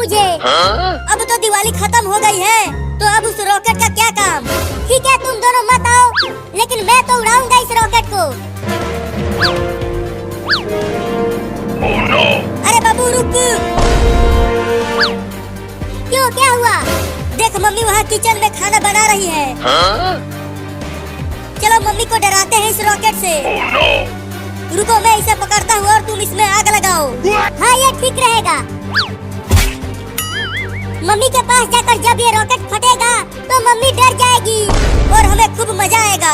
मुझे। अब तो दिवाली खत्म हो गई है, तो अब उस रॉकेट का क्या काम। ठीक है तुम दोनों मत आओ, लेकिन मैं तो उड़ाऊंगा इस रॉकेट को। Oh no! अरे बाबू रुक। क्यों, क्या हुआ? देख मम्मी वहाँ किचन में खाना बना रही है। चलो मम्मी को डराते हैं इस रॉकेट से। Oh no! रुको मैं इसे पकड़ता हूँ और तुम इसमें आग लगाओ। हाँ ये ठीक रहेगा। मम्मी के पास जाकर जब ये रॉकेट फटेगा तो मम्मी डर जाएगी और हमें खूब मजा आएगा।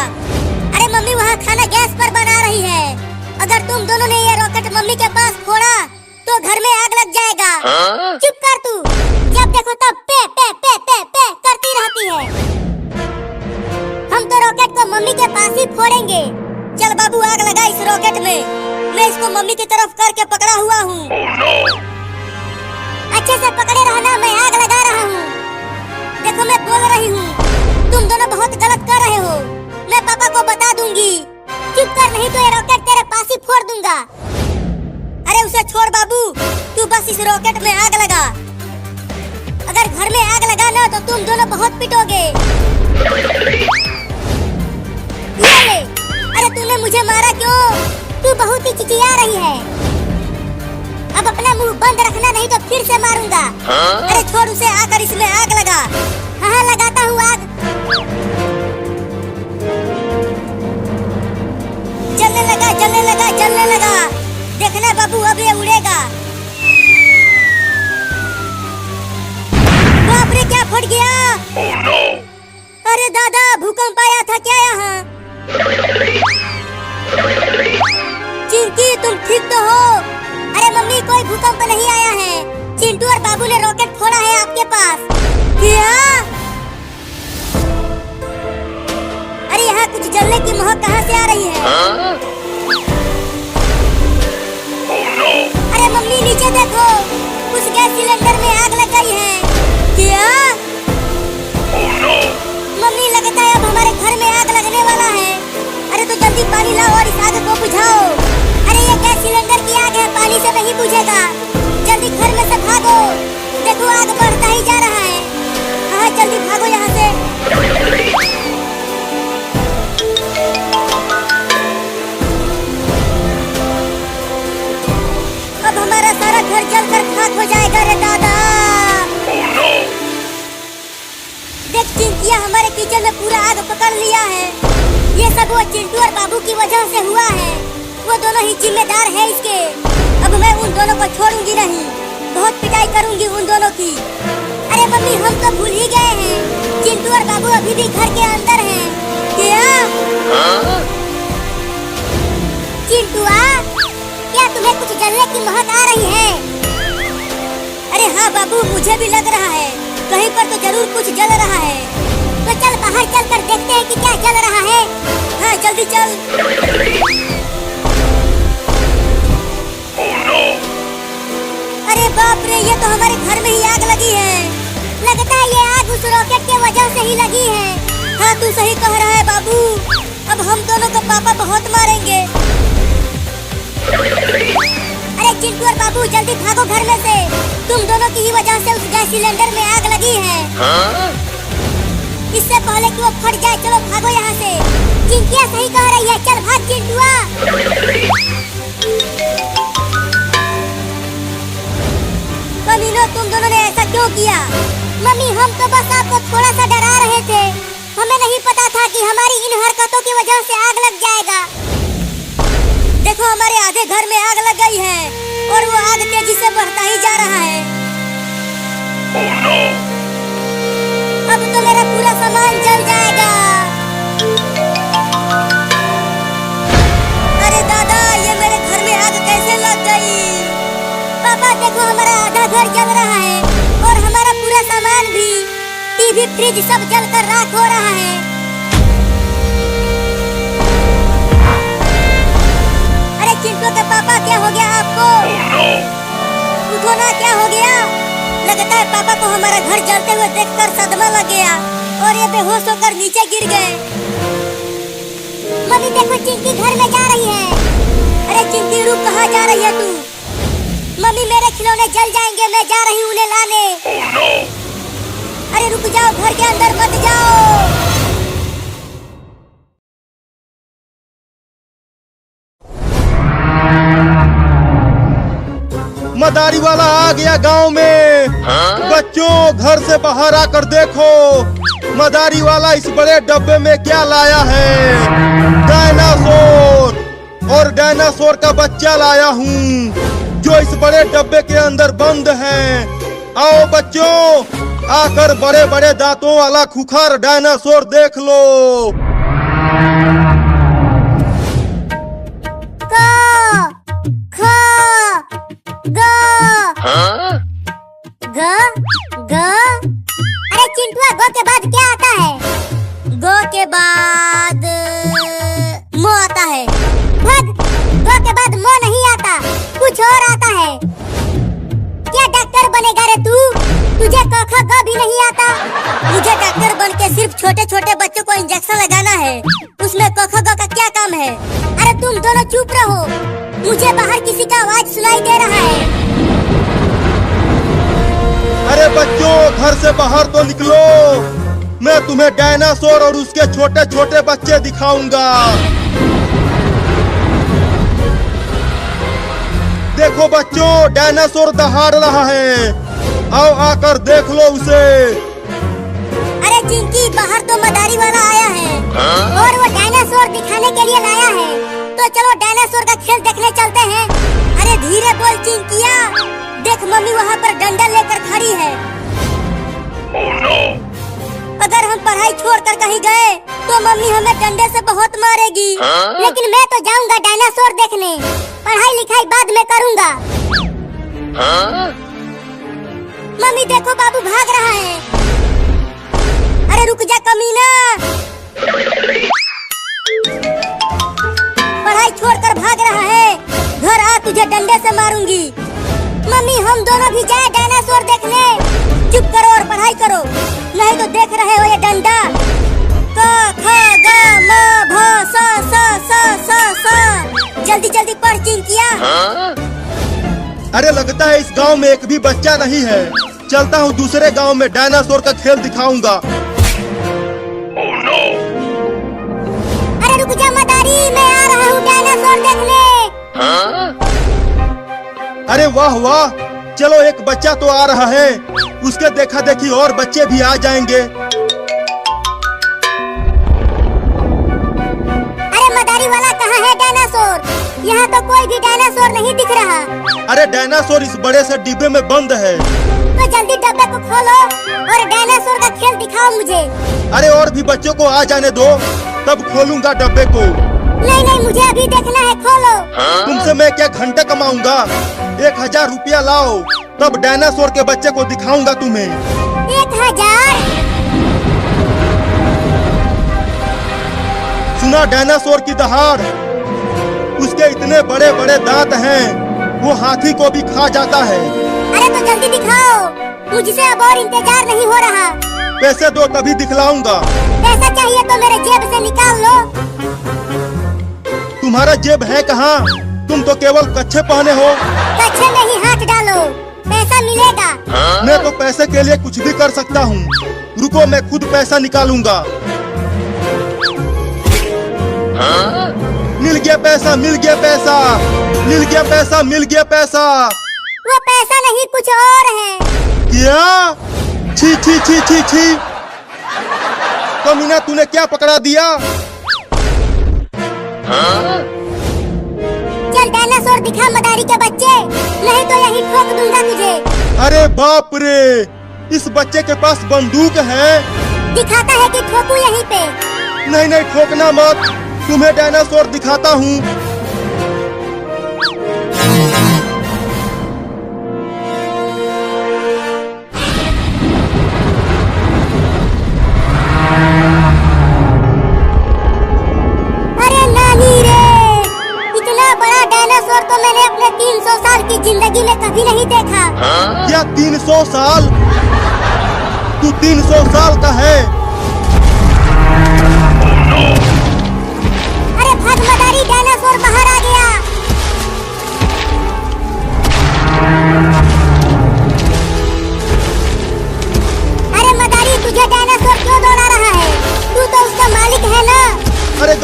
अरे मम्मी वहाँ खाना गैस पर बना रही है। अगर तुम दोनों ने ये रॉकेट मम्मी के पास फोड़ा तो घर में आग लग जाएगा। चुप कर तू, जब देखो तब पे पे पे पे पे करती रहती है। हम तो रॉकेट को मम्मी के पास ही फोड़ेंगे। चल बाबू आग लगा इस रॉकेट में। मैं इसको मम्मी की तरफ करके पकड़ा हुआ हूँ। Oh no! अच्छे से पकड़े रहना, मैं आग लगा रहा हूँ। देखो मैं बोल रही हूँ, तुम दोनों बहुत गलत कर रहे हो। मैं पापा को बता दूंगी। चुप कर, नहीं तो ये रॉकेट तेरे पास ही फोड़ दूंगा। अरे उसे छोड़ बाबू, तू बस इस रॉकेट में आग लगा। अगर घर में आग लगा ना तो तुम दोनों बहुत पिटोगे। ये ले। अरे तूने मुझे मारा क्यों? तू बहुत ही चिचिया रही है। अब अपना मुंह बंद रखना, नहीं तो फिर से मारूंगा। अरे छोड़ उसे, आकर इसमें आग लगा। हाँ लगाता हूँ आग। जलने लगा जलने लगा जलने लगा। देखना बाबू अब ये उड़ेगा। बाप रे क्या फट गया। Oh no! अरे दादा भूकंप आया था क्या यहाँ? चिंकी तुम ठीक तो हो? अरे मम्मी कोई भूकंप नहीं आया है। चिंटू और बाबू ने रॉकेट फोड़ा है आपके पास। क्या? अरे यहाँ कुछ जलने की महक कहाँ से आ रही है? Oh no! अरे मम्मी नीचे देखो, उस गैस सिलेंडर में आग लग गई है। क्या? Oh no! मम्मी लगता है अब हमारे घर में आग लगने वाला है। अरे तो जल्दी पानी लाओ और इस आग को बुझाओ। अरे ये गैस सिलेंडर की आग है, पानी से नहीं बुझेगा। जल्दी घर में से भागो, देखो आग बढ़ता ही जा रहा है। हाँ जल्दी भागो यहाँ से। अब हमारा सारा घर जलकर खाक हो जाएगा रे दादा। Oh no! देख चिंकिया हमारे किचन में पूरा आग पकड़ लिया है। ये सब वो चिंटू और बाबू की वजह से हुआ है। वो दोनों ही जिम्मेदार है इसके। अब मैं उन दोनों को छोड़ूंगी नहीं, बहुत पिटाई करूंगी उन दोनों की। अरे मम्मी हम तो भूल ही गए हैं, चिंटू और बाबू अभी भी घर के अंदर हैं। क्या? चिंटुआ क्या तुम्हें कुछ जलने की महक आ रही है? अरे हाँ बाबू मुझे भी लग रहा है, कहीं पर तो जरूर कुछ जल रहा है। तो चल बाहर चल कर देखते हैं कि क्या जल रहा है। हाँ जल्दी चल। Oh no! अरे बाप रे ये तो हमारे घर में ही आग लगी है। लगता है ये आग उस रॉकेट के वजह से ही लगी है। हाँ तू सही कह रहा है बाबू, अब हम दोनों को पापा बहुत मारेंगे। अरे चिंटू और बाबू जल्दी भागो घर में से, तुम दोनों की ही वजह से उस गैस सिलेंडर में आग लगी है। इससे पहले कि वो फट जाए चलो भागो यहाँ से। चिंकिया सही कह रही है, चल भाग चिंटुआ। कमीनों तुम दोनों ने ऐसा क्यों किया? मम्मी हम तो बस आपको थोड़ा सा डरा रहे थे, हमें नहीं पता था कि हमारी इन हरकतों की वजह से आग लग जाएगा। देखो हमारे आधे घर में आग लग गई है और वो आग तेजी से बढ़ता ही जा रहा है। Oh no! अब तो मेरा पूरा सामान जल जाएगा। अरे दादा ये मेरे घर में आग कैसे लग गई? पापा देखो हमारा आधा घर जल रहा है और हमारा पूरा सामान भी, टीवी फ्रिज सब जलकर राख हो रहा है। अरे चिंटू के पापा क्या हो गया आपको? Oh no! उठो ना, क्या हो गया? लगता है पापा को हमारा घर जलते हुए देखकर सदमा लग गया और ये बेहोश होकर नीचे गिर गए। मम्मी देखो चिंकी घर में जा रही है। अरे चिंकी रुक, कहाँ जा रही है तू? मम्मी मेरे खिलौने जल जाएंगे, मैं जा रही हूँ उन्हें लाने। Oh no! अरे रुक जाओ, घर के अंदर मत जाओ। मदारी वाला आ गया गांव में। बच्चों घर से बाहर आकर देखो, मदारी वाला इस बड़े डब्बे में क्या लाया है। डायनासोर, और डायनासोर का बच्चा लाया हूँ जो इस बड़े डब्बे के अंदर बंद है। आओ बच्चों, आकर बड़े बड़े दांतों वाला खुखार डायनासोर देख लो। ग ग अरे चिंटुआ, गो के बाद क्या आता है? गो के बाद मो आता है। भग, गो के बाद मो नहीं आता, कुछ और आता है। क्या डॉक्टर बनेगा रे तू? तुझे क ख ग भी नहीं आता? मुझे डॉक्टर बन के सिर्फ छोटे छोटे बच्चों को इंजेक्शन लगाना है, उसमें क ख ग का क्या काम है? अरे तुम दोनों चुप रहो, मुझे बाहर किसी का आवाज सुनाई दे रहा है। अरे बच्चों घर से बाहर तो निकलो, मैं तुम्हें डायनासोर और उसके छोटे छोटे बच्चे दिखाऊंगा। देखो बच्चों, डायनासोर दहाड़ रहा है, आओ आकर देख लो उसे। अरे चिंकी, बाहर तो मदारी वाला आया है और वो डायनासोर दिखाने के लिए लाया है, तो चलो डायनासोर का खेल देखने चलते हैं। अरे धीरे बोल चिंकिया, देख मम्मी वहाँ पर डंडा लेकर खड़ी है। Oh no! अगर हम पढ़ाई छोड़कर कहीं गए तो मम्मी हमें डंडे से बहुत मारेगी। लेकिन मैं तो जाऊंगा डायनासोर देखने, पढ़ाई लिखाई बाद में करूंगा। मम्मी देखो, बाबू भाग रहा है। अरे रुक जा कमीना, पढ़ाई छोड़कर भाग रहा है, घर आ तुझे डंडे से मारूंगी। मम्मी हम दोनों भी जाए डायनासोर देखने। चुप करो और पढ़ाई करो, नहीं तो देख रहे हो ये डंडा। क ख ग म भ स स स स स, जल्दी जल्दी पढ़ चिंकिया। अरे लगता है इस गांव में एक भी बच्चा नहीं है, चलता हूँ दूसरे गांव में डायनासोर का खेल दिखाऊंगा। Oh no! अरे रुक जा मदारी, मैं आ रहा हूँ डायनासोर देखने। अरे वाह वाह, चलो एक बच्चा तो आ रहा है, उसके देखा देखी और बच्चे भी आ जाएंगे। अरे मदारी वाला, कहाँ है डायनासोर? यहाँ तो कोई भी डायनासोर नहीं दिख रहा। अरे डायनासोर इस बड़े से डिब्बे में बंद है। तो जल्दी डब्बे को खोलो और डायनासोर का खेल दिखाओ मुझे। अरे और भी बच्चों को आ जाने दो, तब खोलूंगा डब्बे को। नहीं नहीं, मुझे अभी देखना है, खोलो। तुमसे मैं क्या घंटे कमाऊंगा? 1000 रुपया लाओ, तब डायनासोर के बच्चे को दिखाऊंगा तुम्हें। 1000? सुना डायनासोर की दहाड़, उसके इतने बड़े बड़े दांत हैं, वो हाथी को भी खा जाता है। अरे तो जल्दी दिखाओ, मुझसे अब और इंतजार नहीं हो रहा। पैसे दो तभी दिखलाऊंगा। पैसा चाहिए तो मेरे जेब से निकाल लो। तुम्हारा जेब है कहाँ? तुम तो केवल कच्छे पहने हो। कच्छे में ही हाथ डालो, पैसा मिलेगा। मैं तो पैसे के लिए कुछ भी कर सकता हूँ, रुको मैं खुद पैसा निकालूंगा। मिल गया पैसा, मिल गया पैसा, मिल गया पैसा, मिल गया पैसा। वो पैसा नहीं, कुछ और है। क्या? छी छी छी छी छी, कमीना तूने क्या पकड़ा दिया? चल डायनासोर दिखा मदारी के बच्चे, नहीं तो यही ठोक दूंगा तुझे। अरे बाप रे, इस बच्चे के पास बंदूक है। दिखाता है कि ठोकू यहीं पे। नहीं नहीं, ठोकना मत, तुम्हें डायनासोर दिखाता हूँ। अरे नानी रे, इतना बड़ा डायनासोर तो मैंने अपने 300 साल की जिंदगी में कभी नहीं देखा। क्या 300 साल? तू 300 साल का है? अरे भाग मदारी, डायनासोर बाहर आ गया।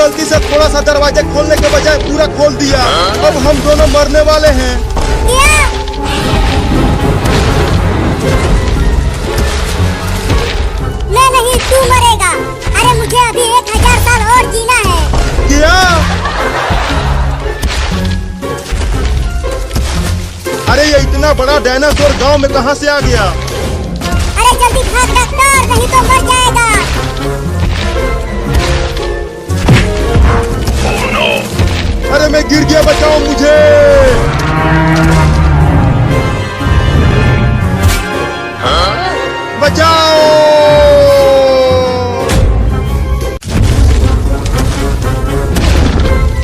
गलती से थोड़ा सा दरवाजे खोलने के बजाय पूरा खोल दिया। अब हम दोनों मरने वाले हैं। क्या? मैं नहीं, तू मरेगा। अरे मुझे अभी 1000 साल और जीना है। क्या? अरे ये इतना बड़ा डायनासोर गांव में कहां से आ गया? अरे जल्दी भाग डॉक्टर, नहीं तो मर जाएगा। Oh no! अरे मैं गिर गया, बचाओ मुझे। बचाओ।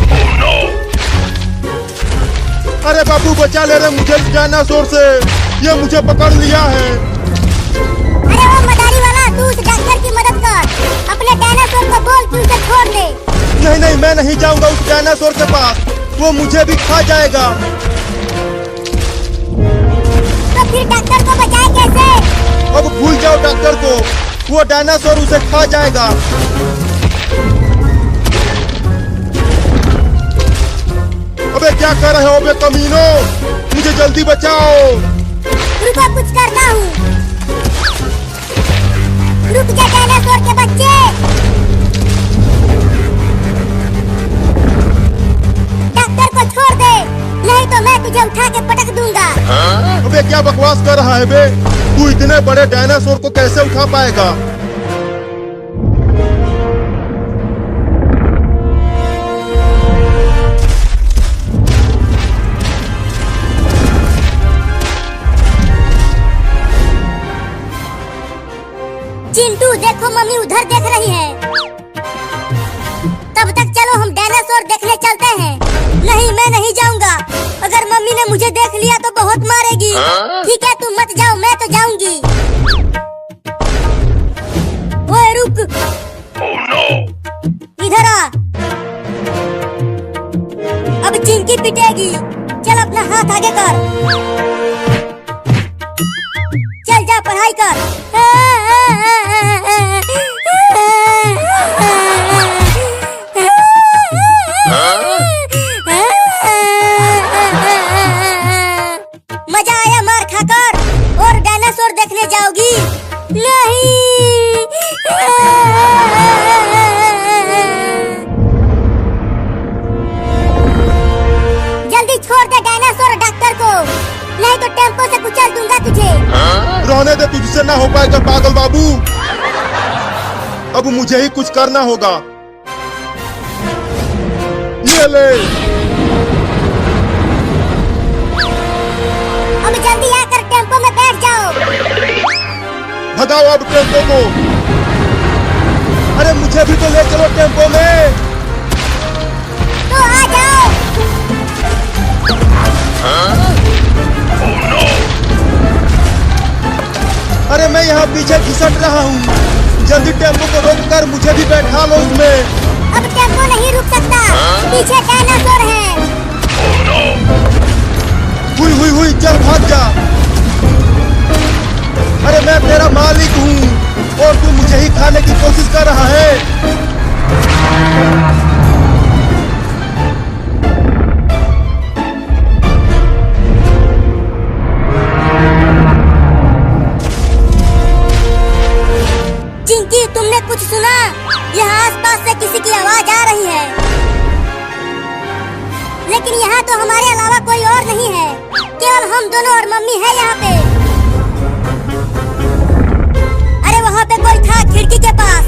Oh no! अरे बाबू बचा ले रहे मुझे इस डायनासोर से, ये मुझे पकड़ लिया है। अरे वो मदारी वाला, तू उस डॉक्टर की मदद कर। अपने डायनासोर को बोल तू उसे छोड़ दे। नहीं नहीं, मैं नहीं जाऊंगा उस डायनासोर के पास, वो मुझे भी खा जाएगा। तो फिर डॉक्टर को बचाए कैसे? अब भूल जाओ डॉक्टर को, वो डायनासोर उसे खा जाएगा। अबे क्या कर रहे हो बे कमीनो, मुझे जल्दी बचाओ। रुको, कुछ करता हूँ। रुक जा डायनासोर के बच्चे। डॉक्टर को छोड़ दे, नहीं तो मैं तुझे उठा के पटक दूंगा। अबे क्या बकवास कर रहा है बे, तू इतने बड़े डायनासोर को कैसे उठा पाएगा? चिंटू देखो, मम्मी उधर देख रही है। तब तक चलो हम डायनासोर देखने चलते हैं। नहीं, मैं नहीं जाऊंगा। अगर मम्मी ने मुझे देख लिया तो बहुत मारेगी। ठीक है, तुम मत जाओ, मैं तो जाऊंगी। ओए रुक, Oh no! इधर आ। अब चिंकी पिटेगी। चल अपना हाथ आगे कर। चल जा पढ़ाई कर। मजा आया मार खाकर? और डायनासोर देखने जाओगी? नहीं। जल्दी छोड़ दे डायनासोर डॉक्टर को, नहीं तो टेम्पो से कुचल दूंगा तुझे। रहने दे, तुझसे ना हो पाएगा पागल बाबू। अब मुझे ही कुछ करना होगा। ये ले। अब जल्दी आकर टेम्पो में बैठ जाओ। भगाओ अब टेम्पो को। अरे मुझे भी तो ले चलो टेम्पो में। तो आ जाओ। Oh no! अरे मैं यहाँ पीछे घिसट रहा हूँ, जल्दी टेम्पो को रोक कर मुझे भी बैठा लो उसमें। अब टेम्पो नहीं रुक सकता, पीछे डायनासोर है। Oh no! हुई चल भाग जा। अरे मैं तेरा मालिक हूँ और तू मुझे ही खाने की कोशिश कर रहा है। चिंकी, तुमने कुछ सुना? यहाँ आसपास से किसी की आवाज आ रही है, लेकिन यहाँ तो हमारे अलावा कोई और नहीं है। केवल हम दोनों और मम्मी है यहाँ पे। अरे वहाँ पे कोई था खिड़की के पास,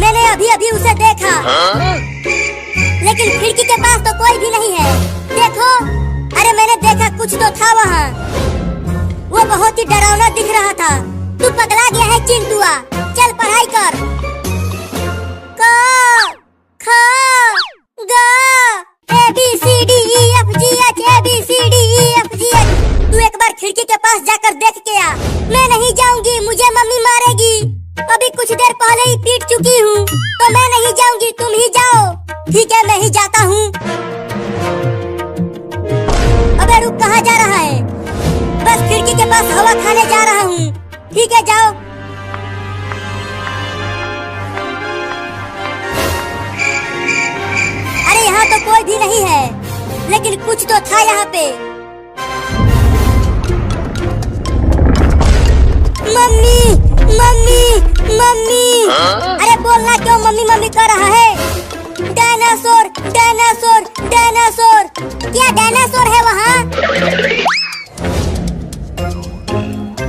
मैंने अभी उसे देखा। लेकिन खिड़की के पास तो कोई भी नहीं है। देखो, अरे मैंने देखा कुछ तो था वहाँ। वो बहुत ही डरावना दिख रहा था। तू पगला गया है चिंटुआ, चल पढ़ाई कर। क ख ग ABCDEFGH ABCDEFGH। तू एक बार खिड़की के पास जाकर देख के आ। मैं नहीं जाऊंगी, मुझे मम्मी मारेगी। अभी कुछ देर पहले ही पीट चुकी हूँ, तो मैं नहीं जाऊंगी, तुम ही जाओ। ठीक है, मैं ही जाता हूँ। अबे रुक, कहाँ जा रहा है? बस खिड़की के पास हवा खाने जा रहा हूँ। ठीक है, जाओ। कोई भी नहीं है, लेकिन कुछ तो था यहाँ पे। मम्मी मम्मी मम्मी, अरे बोलना क्यों मम्मी मम्मी कर रहा है? डायनासोर डायनासोर डायनासोर, क्या डायनासोर है वहाँ?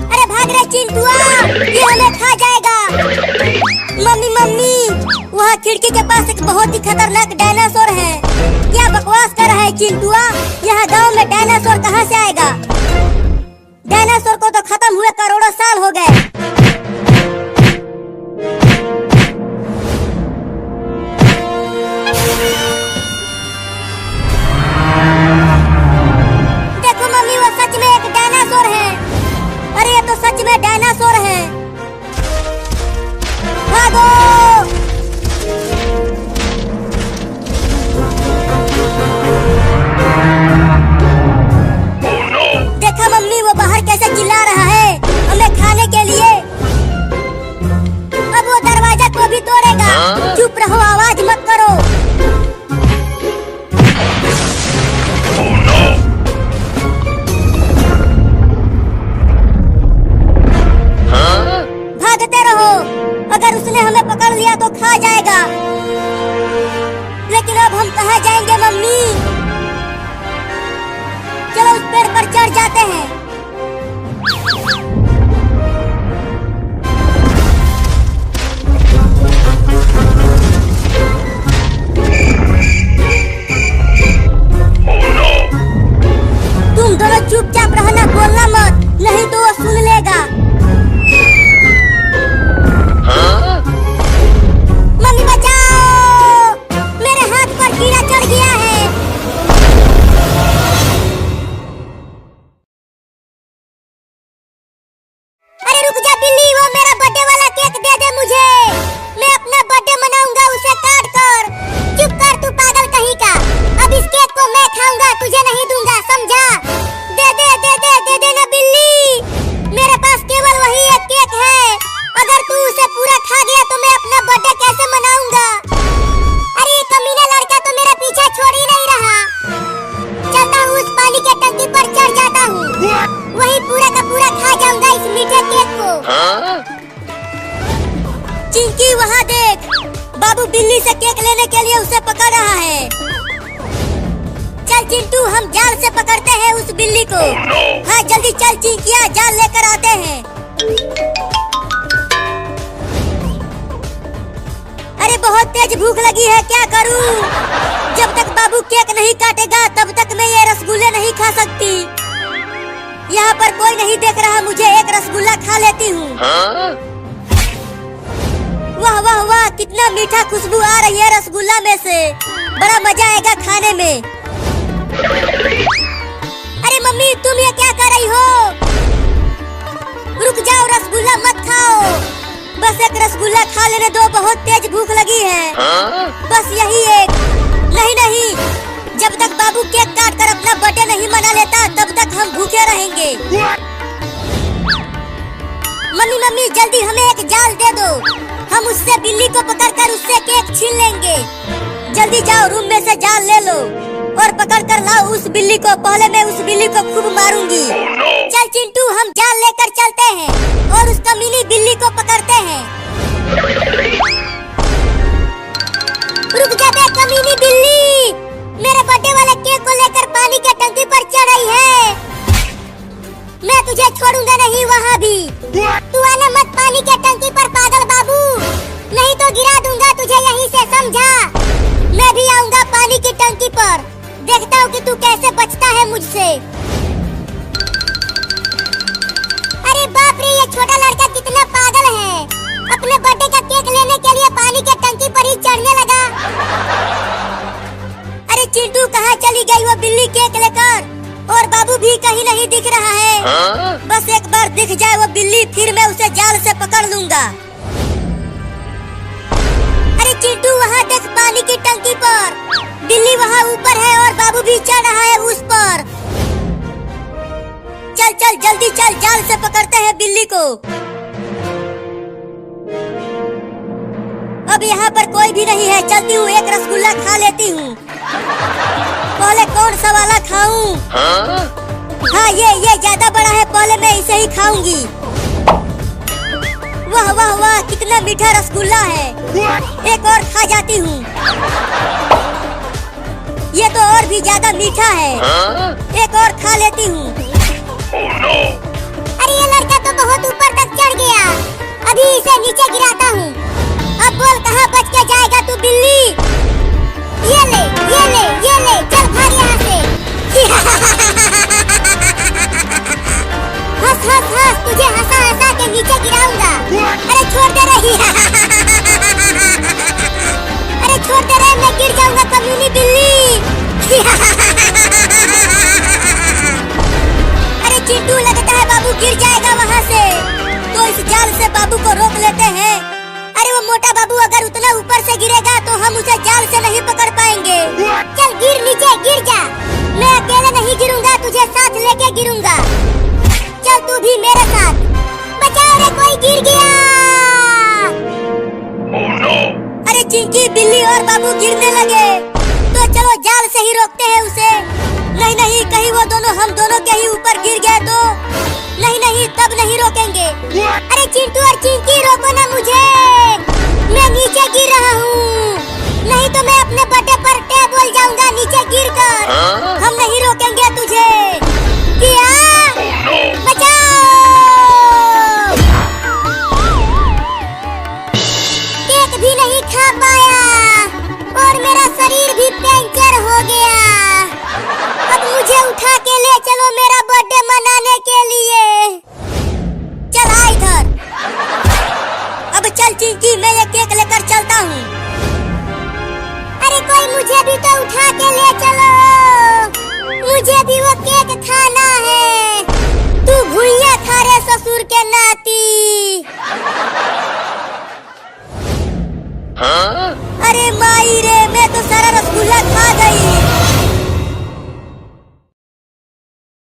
अरे भाग रे चिंटुआ, ये हमें खा जाएगा। मम्मी मम्मी, वहाँ खिड़की के पास एक बहुत ही खतरनाक डायनासोर है। क्या बकवास कर रहा है चिंटुआ? यहाँ गांव में डायनासोर कहाँ से आएगा? डायनासोर को तो खत्म हुए करोड़ों साल हो गए। देखो मम्मी, वो सच में एक डायनासोर है। अरे ये तो सच में डायनासोर है। भागो! Oh no! देखा मम्मी, वो बाहर कैसे चिल्ला रहा है हमें खाने के लिए। अब वो दरवाजा को भी तोड़ेगा। चुप रहो, आवाज मत करो। Oh no! भागते रहो, अगर उसने हमें पकड़ लिया तो खा जाएगा। लेकिन अब हम कहाँ जाएंगे मम्मी? चलो उस पेड़ पर चढ़ जाते हैं। Oh no! तुम दोनों चुपचाप रहना, बोलना मत, नहीं तो वो सुन लेगा। मम्मी बचाओ, मेरे हाथ पर कीड़ा चढ़ गया है। अरे रुक जा बिल्ली, वो मेरा बर्थडे वाला केक दे दे मुझे। मैं अपना बर्थडे मनाऊंगा उसे काट कर। चुप कर तू पागल कहीं का। अब इस केक को मैं खाऊंगा, तुझे नहीं दूंगा, समझा? दे दे दे दे दे दे ना बिल्ली, मेरे पास केवल वही एक केक है। अगर तू उसे पूरा खा गया तो मैं अपना बर्थडे कैसे मनाऊंगा? अरे ये कमीना लड़का तो मेरा पीछा छोड़ ही नहीं रहा। चलता हूँ, उस पानी के टंकी पर चढ़ जाता हूँ, वही पूरा का पूरा खा जाऊंगा इस मीठे केक को। चिंकी वहाँ देख, बाबू बिल्ली से केक लेने के लिए उसे पकड़ रहा है। चल चिंटू, हम जाल से पकड़ते हैं उस बिल्ली को। हाँ जल्दी चल चिंकिया, जाल लेकर आते हैं। अरे बहुत तेज भूख लगी है, क्या करूं? जब तक बाबू केक नहीं काटेगा तब तक मैं ये रसगुल्ले नहीं खा सकती। यहाँ पर कोई नहीं देख रहा मुझे, एक रसगुल्ला खा लेती हूँ। वाह वाह वाह, कितना मीठा खुशबू आ रही है रसगुल्ला में से। बड़ा मजा आएगा खाने में। अरे मम्मी, तुम ये क्या कर रही हो? रुक जाओ, रसगुल्ला मत खाओ, बस एक रसगुल्ला खा लेने दो, बहुत तेज भूख लगी है। बस यही एक। नहीं नहीं, जब तक बाबू केक काट कर अपना बर्थडे नहीं मना लेता तब तक हम भूखे रहेंगे। मम्मी मम्मी, जल्दी हमें एक जाल दे दो, हम उससे बिल्ली को पकड़कर उससे केक छीन लेंगे। जल्दी जाओ, रूम में से जाल ले लो और पकड़ कर लाओ उस बिल्ली को। पहले मैं उस बिल्ली को खूब मारूंगी। चल चिंटू, हम जाल लेकर चलते हैं और उस कमीनी बिल्ली को पकड़ते हैं। रुक जा बे कमीनी बिल्ली, मेरे बर्थडे वाले केक को लेकर पानी के टंकी पर चढ़ रही है। मैं तुझे छोड़ूंगा नहीं वहाँ भी। तू आना मत पानी के टंकी पर पागल बाबू, नहीं तो गिरा दूंगा तुझे यहीं से, समझा? मैं भी आऊंगा पानी की टंकी पर, देखता हूँ कि तू कैसे बचता है मुझसे। अरे बाप रे, ये छोटा लड़का कितना पागल है, अपने बर्थडे का केक लेने के लिए पानी के टंकी पर ही चढ़ने लगा। अरे चिंटू, कहाँ चली गई वो बिल्ली केक लेकर? और बाबू भी कहीं नहीं दिख रहा है। बस एक बार दिख जाए वो बिल्ली, फिर मैं उसे जाल से पकड़ लूंगा। अरे चिंटू, वहाँ देख पानी की टंकी पर बिल्ली वहाँ ऊपर है और बाबू भी चढ़ रहा है उस पर। चल चल जल्दी चल, जाल से पकड़ते हैं बिल्ली को। अब यहाँ पर कोई भी नहीं है, चलती हूँ, एक रसगुल्ला खा लेती हूँ। कौन सा वाला खाऊं? हाँ ये ज्यादा बड़ा है, पहले मैं इसे ही खाऊंगी। वाह वाह वाह, कितना मीठा रसगुल्ला है। एक और खा जाती हूँ। ये तो और भी ज्यादा मीठा है। एक और खा लेती हूँ। अरे ये लड़का तो बहुत ऊपर तक चढ़ गया, अभी इसे नीचे गिराता हूँ। अब बोल कहाँ बच के जाएगा तू बिल्ली? ये ले, चल भाग यहाँ से। हंस, तुझे हंसा के नीचे गिराऊंगा। अरे छोड़ दे रही। अरे छोड़ दे रहे, मैं गिर जाऊंगा कमीनी बिल्ली। अरे चिंटू, लगता है बाबू गिर जाएगा वहाँ से, तो इस जाल से बाबू को रोक लेते हैं। अरे वो मोटा बाबू अगर उतना ऊपर से गिरेगा तो हम उसे जाल से नहीं पकड़ पाएंगे। चल गिर नीचे, गिर जा। मैं अकेले नहीं गिरूंगा, तुझे साथ लेके गिरूंगा। चल तू भी मेरे साथ। बचाओ रे, कोई गिर गया। अरे चिंकी, बिल्ली और बाबू गिरने लगे, तो चलो जाल से ही रोकते हैं उसे। नहीं, कहीं वो दोनों हम दोनों के ही ऊपर गिर गए तो? नहीं, तब नहीं रोकेंगे। अरे चिंटू और चिंकी, रोको ना मुझे, मैं नीचे गिर रहा हूँ। नहीं तो मैं अपने बर्थडे पर बोल जाऊंगा नीचे गिरकर। हम नहीं रोकेंगे तुझे। क्या? बचाओ! केक भी नहीं खा पाया और मेरा शरीर भी पंचर हो गया। अब मुझे उठा के ले चलो मेरा बर्थडे मनाने के लिए। चल आ इधर। अब चल चिंकी, मैं ये केक लेकर चलता हूँ। अरे कोई मुझे भी तो उठा के ले चलो, मुझे भी वो केक खाना है। तू भुइयां खा रे ससुर के नाती। अरे माई रे, मैं तो सारा रसगुल्ला खा गई।